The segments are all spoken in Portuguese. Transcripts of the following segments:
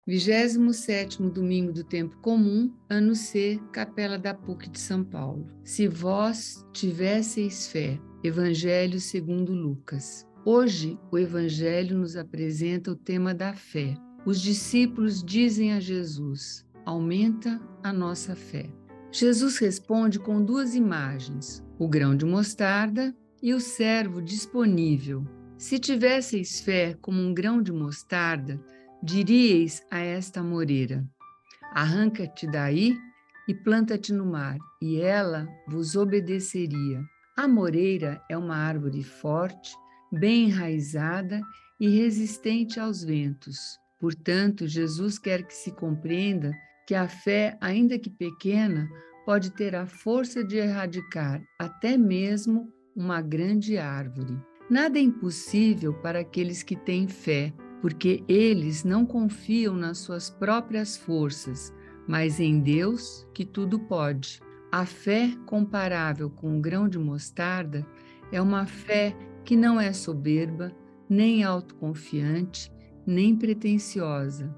27º domingo do tempo comum, ano C, Capela da PUC de São Paulo. Se vós tivesseis fé. Evangelho segundo Lucas. Hoje, o Evangelho nos apresenta o tema da fé. Os discípulos dizem a Jesus: aumenta a nossa fé. Jesus responde com duas imagens, o grão de mostarda e o servo disponível. Se tivesseis fé como um grão de mostarda, diríeis a esta amoreira: arranca-te daí e planta-te no mar, e ela vos obedeceria. A amoreira é uma árvore forte, bem enraizada e resistente aos ventos. Portanto, Jesus quer que se compreenda que a fé, ainda que pequena, pode ter a força de erradicar até mesmo uma grande árvore. Nada é impossível para aqueles que têm fé, porque eles não confiam nas suas próprias forças, mas em Deus que tudo pode. A fé comparável com o grão de mostarda é uma fé que não é soberba, nem autoconfiante, nem pretensiosa.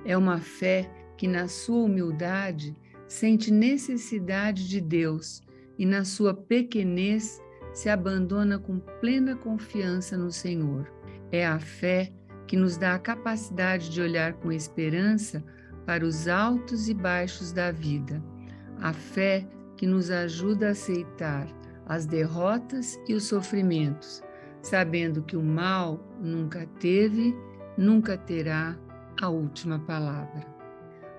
É uma fé que, na sua humildade, sente necessidade de Deus e, na sua pequenez, se abandona com plena confiança no Senhor. É a fé que nos dá a capacidade de olhar com esperança para os altos e baixos da vida. A fé que nos ajuda a aceitar as derrotas e os sofrimentos, sabendo que o mal nunca teve, nunca terá a última palavra.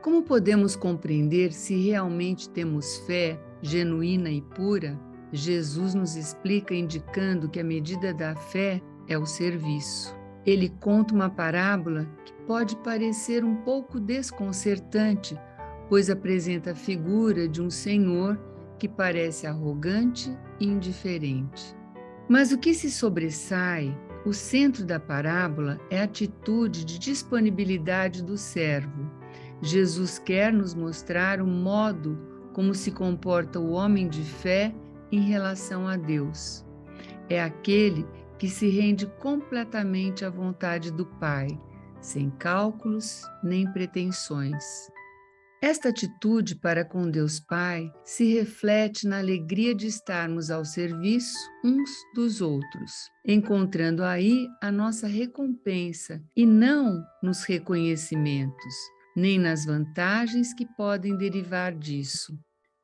Como podemos compreender se realmente temos fé genuína e pura? Jesus nos explica indicando que a medida da fé é o serviço. Ele conta uma parábola que pode parecer um pouco desconcertante, pois apresenta a figura de um senhor que parece arrogante e indiferente. Mas o que se sobressai, o centro da parábola, é a atitude de disponibilidade do servo. Jesus quer nos mostrar o modo como se comporta o homem de fé em relação a Deus. É aquele que se rende completamente à vontade do Pai, sem cálculos nem pretensões. Esta atitude para com Deus Pai se reflete na alegria de estarmos ao serviço uns dos outros, encontrando aí a nossa recompensa e não nos reconhecimentos, nem nas vantagens que podem derivar disso.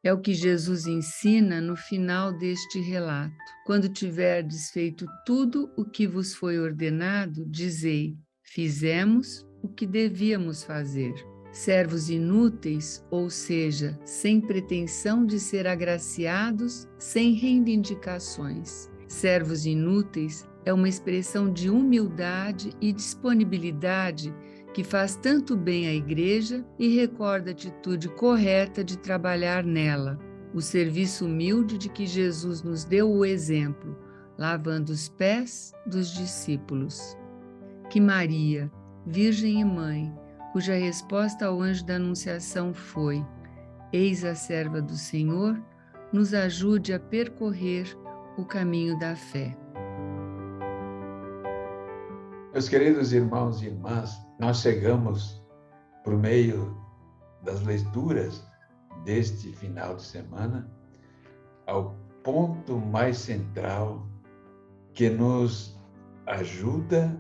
É o que Jesus ensina no final deste relato. Quando tiverdes feito tudo o que vos foi ordenado, dizei: fizemos o que devíamos fazer. Servos inúteis, ou seja, sem pretensão de ser agraciados, sem reivindicações. Servos inúteis é uma expressão de humildade e disponibilidade que faz tanto bem à igreja e recorda a atitude correta de trabalhar nela, o serviço humilde de que Jesus nos deu o exemplo, lavando os pés dos discípulos. Que Maria, Virgem e Mãe, cuja resposta ao anjo da Anunciação foi: eis a serva do Senhor, nos ajude a percorrer o caminho da fé. Meus queridos irmãos e irmãs, nós chegamos, por meio das leituras deste final de semana, ao ponto mais central que nos ajuda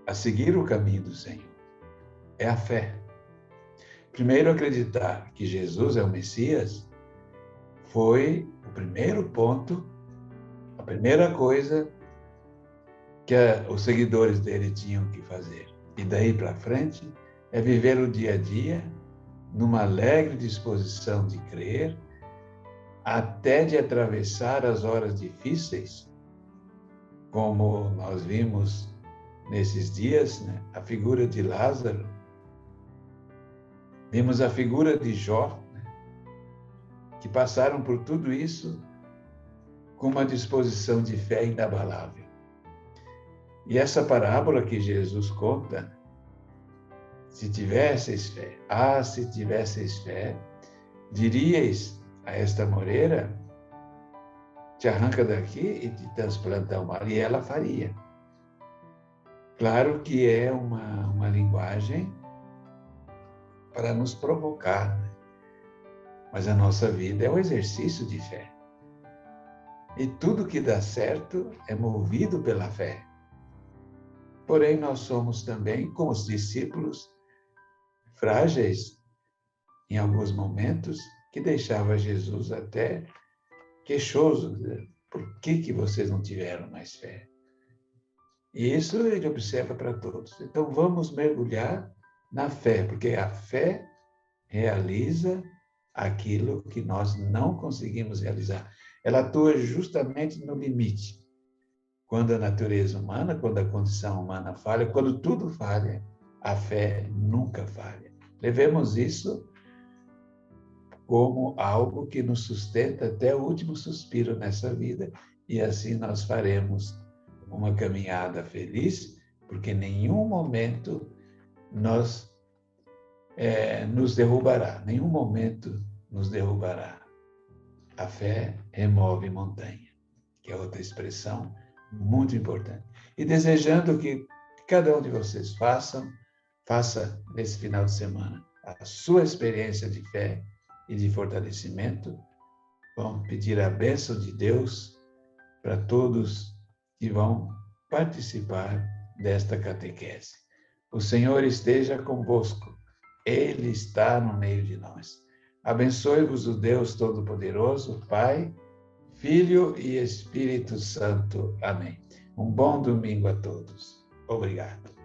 a seguir o caminho do Senhor. É a fé. Primeiro, acreditar que Jesus é o Messias foi o primeiro ponto, a primeira coisa que os seguidores dele tinham que fazer. E daí para frente é viver o dia a dia numa alegre disposição de crer, até de atravessar as horas difíceis, como nós vimos nesses dias, né? A figura de Lázaro, vimos a figura de Jó, né? Que passaram por tudo isso com uma disposição de fé inabalável. E essa parábola que Jesus conta, se tivesseis fé, se tivesseis fé, diríeis a esta moreira, te arranca daqui e te transplanta ao mar, e ela faria. Claro que é uma linguagem para nos provocar, né? Mas a nossa vida é um exercício de fé. E tudo que dá certo é movido pela fé. Porém, nós somos também, como os discípulos, frágeis em alguns momentos, que deixava Jesus até queixoso. Por que vocês não tiveram mais fé? E isso ele observa para todos. Então, vamos mergulhar na fé, porque a fé realiza aquilo que nós não conseguimos realizar. Ela atua justamente no limite. Quando a natureza humana, quando a condição humana falha, quando tudo falha, a fé nunca falha. Levemos isso como algo que nos sustenta até o último suspiro nessa vida, e assim nós faremos uma caminhada feliz, porque em nenhum momento nos derrubará, nenhum momento nos derrubará. A fé remove montanha, que é outra expressão muito importante. E desejando que cada um de vocês faça nesse final de semana a sua experiência de fé e de fortalecimento. Vamos pedir a bênção de Deus para todos que vão participar desta catequese. O Senhor esteja convosco. Ele está no meio de nós. Abençoe-vos o Deus Todo-Poderoso, Pai, Filho e Espírito Santo. Amém. Um bom domingo a todos. Obrigado.